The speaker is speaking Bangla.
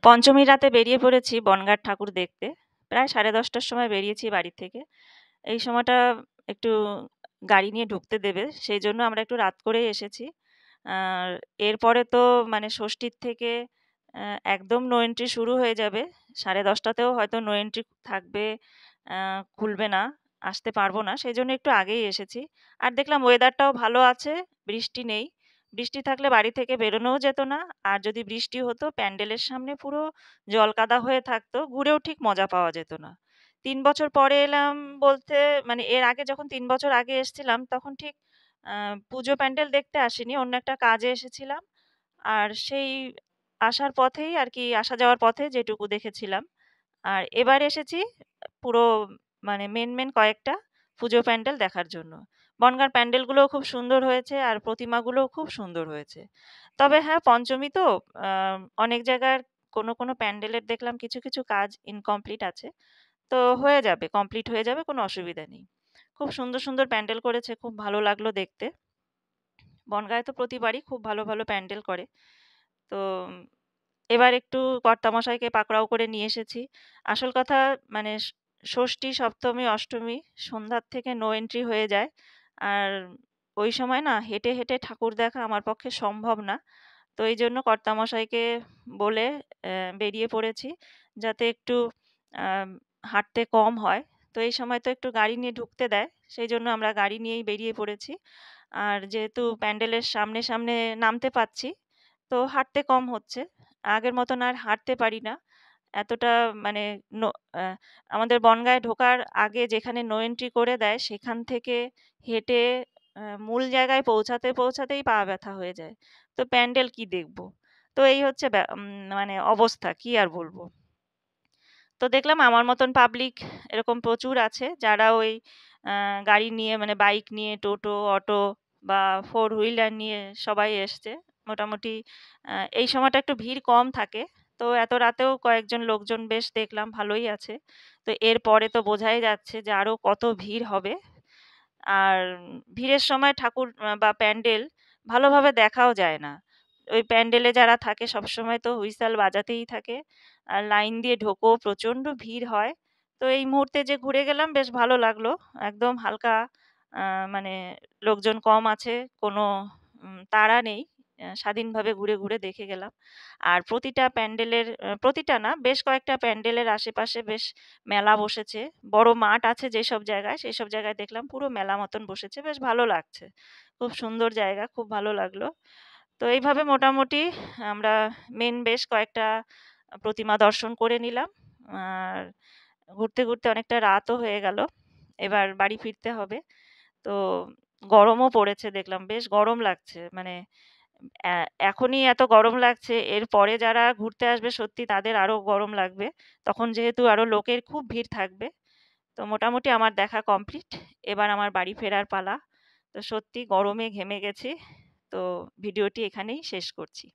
পঞ্চমীর রাতে বেরিয়ে পড়েছি বনগাঁর ঠাকুর দেখতে। প্রায় 10:30টার সময় বেরিয়েছি বাড়ি থেকে। এই সময়টা একটু গাড়ি নিয়ে ঢুকতে দেবে, সেই জন্য আমরা একটু রাত করেই এসেছি। আর এরপরে তো মানে ষষ্ঠীর থেকে একদম নো এন্ট্রি শুরু হয়ে যাবে। 10:30টাতেও হয়তো নো এন্ট্রি থাকবে, খুলবে না, আসতে পারবো না। সেই জন্য একটু আগেই এসেছি। আর দেখলাম ওয়েদারটাও ভালো আছে, বৃষ্টি নেই। বৃষ্টি থাকলে বাড়ি থেকে বেরোনোও যেত না। আর যদি বৃষ্টি হতো প্যান্ডেলের সামনে পুরো জলকাদা হয়ে থাকতো, ঘুরেও ঠিক মজা পাওয়া যেত না। ৩ বছর পরে এলাম বলতে, মানে এর আগে যখন ৩ বছর আগে এসেছিলাম তখন ঠিক পুজো প্যান্ডেল দেখতে আসিনি, অন্য একটা কাজে এসেছিলাম। আর সেই আসার পথেই আর কি, আসা যাওয়ার পথে যেটুকু দেখেছিলাম। আর এবার এসেছি পুরো মানে মেন কয়েকটা পুজো প্যান্ডেল দেখার জন্য। বনগাঁর প্যান্ডেলগুলোও খুব সুন্দর হয়েছে আর প্রতিমাগুলোও খুব সুন্দর হয়েছে। তবে হ্যাঁ, পঞ্চমী তো অনেক জায়গার কোনো প্যান্ডেলের দেখলাম কিছু কাজ ইনকমপ্লিট আছে। তো হয়ে যাবে, কমপ্লিট হয়ে যাবে, কোনো অসুবিধা নেই। খুব সুন্দর প্যান্ডেল করেছে, খুব ভালো লাগলো দেখতে। বনগাঁয় তো প্রতিবারই খুব ভালো প্যান্ডেল করে। তো এবার একটু কর্তামশাইকে পাকড়াও করে নিয়ে এসেছি। আসল কথা মানে ষষ্ঠী, সপ্তমী, অষ্টমী সন্ধ্যার থেকে নো এন্ট্রি হয়ে যায়। আর ওই সময় না হেঁটে ঠাকুর দেখা আমার পক্ষে সম্ভব না। তো এইজন্য কর্তামশাইকে বলে বেরিয়ে পড়েছি, যাতে একটু আম হাঁটতে কম হয়। তো এই সময় তো একটু গাড়ি নিয়ে ঢুকতে দেয়। সেইজন্য আমরা গাড়ি নিয়েই বেরিয়ে পড়েছি। আর যেহেতু প্যান্ডেলের সামনে নামতে পারছি, তো হাঁটতে কম হচ্ছে। আগের মতন আর হাঁটতে পারি না। এতটা মানে নো আ আমাদের বনগাঁয় ঢোকার আগে যেখানে নো এন্ট্রি করে দেয়, সেখান থেকে হেঁটে মূল জায়গায় পৌঁছাতেই পা ব্যথা হয়ে যায়। তো প্যান্ডেল কি দেখব? তো এই হচ্ছে মানে অবস্থা, কি আর বলব? তো দেখলাম আমার মতন পাবলিক এরকম প্রচুর আছে, যারা ওই গাড়ি নিয়ে মানে বাইক নিয়ে, টোটো, অটো বা ফোর হুইলার নিয়ে সবাই এসছে। মোটামুটি এই সময়টা একটু ভিড় কম থাকে। তো এত রাতেও কয়েকজন লোকজন বেশ দেখলাম ভালোই আছে। তো এরপরে তো বোঝাই যাচ্ছে যে আরো কত ভিড় হবে। আর ভিড়ের সময় ঠাকুর বা প্যান্ডেল ভালোভাবে দেখাও যায় না। ওই প্যান্ডেলে যারা থাকে সবসময় তো হুইসেল বাজাতেই থাকে। আর লাইন দিয়ে ঢোকো, প্রচন্ড ভিড় হয়। তো এই মুহূর্তে যে ঘুরে গেলাম বেশ ভালো লাগলো। একদম হালকা, মানে লোকজন কম আছে, কোনো তাড়া নেই। স্বাধীনভাবে ঘুরে দেখে গেলাম। আর প্রতিটা প্যান্ডেলের, প্রতিটা না, বেশ কয়েকটা প্যান্ডেলের আশেপাশে বেশ মেলা বসেছে। বড় মাঠ আছে যেসব জায়গায়, সেসব জায়গায় দেখলাম পুরো মেলা মতন বসেছে। বেশ ভালো লাগছে। খুব সুন্দর জায়গা, খুব ভালো লাগলো। তো এইভাবে মোটামুটি আমরা বেশ কয়েকটা প্রতিমা দর্শন করে নিলাম। আর ঘুরতে অনেকটা রাতও হয়ে গেল। এবার বাড়ি ফিরতে হবে। তো গরমও পড়েছে দেখলাম, বেশ গরম লাগছে। মানে এখনই এত গরম লাগছে, এরপরে যারা ঘুরতে আসবে সত্যি তাদের আরো গরম লাগবে। তখন যেহেতু আরো লোকের খুব ভিড় থাকবে। তো মোটামুটি আমার দেখা কমপ্লিট। এবার আমার বাড়ি ফেরার পালা। তো সত্যি গরমে ঘেমে গেছি। তো ভিডিওটি এখানেই শেষ করছি।